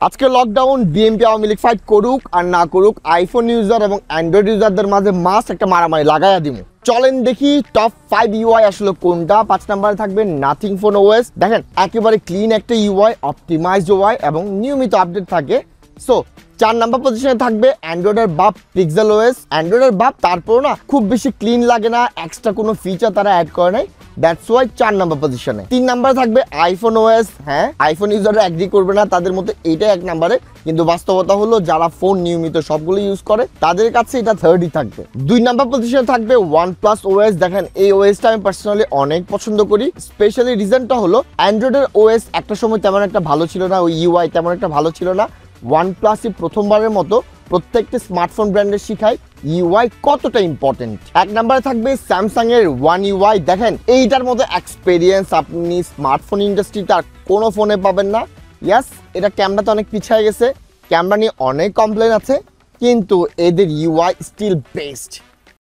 আজকে lockdown BNP Awami League fight করুক আর না করুক, আইফোন ইউজার এবং অ্যান্ড্রয়েড ইউজারদের মাঝে মাস একটা মারামারি লাগাইয়া দিব। চলেন দেখি টপ 5 ইউআই আসলে কোনটা। 5 নম্বরে থাকবে নাথিং ফোন ওএস। দেখেন একেবারে ক্লিন একটা ইউআই, অপটিমাইজড ইউআই এবং নিয়মিত আপডেট থাকে। সো 4 নাম্বার পজিশনে থাকবে অ্যান্ড্রয়েডের বাপ পিক্সেল ওএস। অ্যান্ড্রয়েডের বাপ, তারপরও না খুব বেশি ক্লিন লাগে না, এক্সট্রা কোনো ফিচার তারা অ্যাড করে নাই, দ্যাটস ওয়াই 4 নাম্বার পজিশনে। 3 নাম্বারে থাকবে আইফোন ওএস। হ্যাঁ, আইফোন ইউজাররা এগ্রি করবে না, তাদের মধ্যে এইটাই 1 নাম্বারে, কিন্তু বাস্তবতা হলো যারা ফোন নিয়মিত সবগুলো ইউজ করে তাদের কাছে এটা থার্ডই থাকবে। 2 নাম্বার পজিশনে থাকবে OnePlus ওএস। দেখেন এই ওএসটা আমি পার্সোনালি অনেক পছন্দ করি। স্পেশালি রিজনটা হলো অ্যান্ড্রয়েডের ওএস একটা সময় তেমন একটা ভালো ছিল না, ওই ইউআই তেমন একটা ভালো ছিল না। OnePlus প্রথমবারের মতো প্রত্যেকটা স্মার্টফোন ব্র্যান্ডের শিখায় ইউআই কতটা ইম্পর্টেন্ট। 1 নম্বরে থাকবে স্যামসাং এর ওয়ান ইউআই। দেখেন এইটার মতো এক্সপেরিয়েন্স আপনি স্মার্টফোন ইন্ডাস্ট্রিতে আর কোনো ফোনে পাবেন না। ইয়াস, এটা ক্যামেরাতে অনেক পিছিয়ে গেছে, ক্যামেরা নিয়ে অনেক কমপ্লেন আছে, কিন্তু এদের ইউআই স্টিল বেস্ট।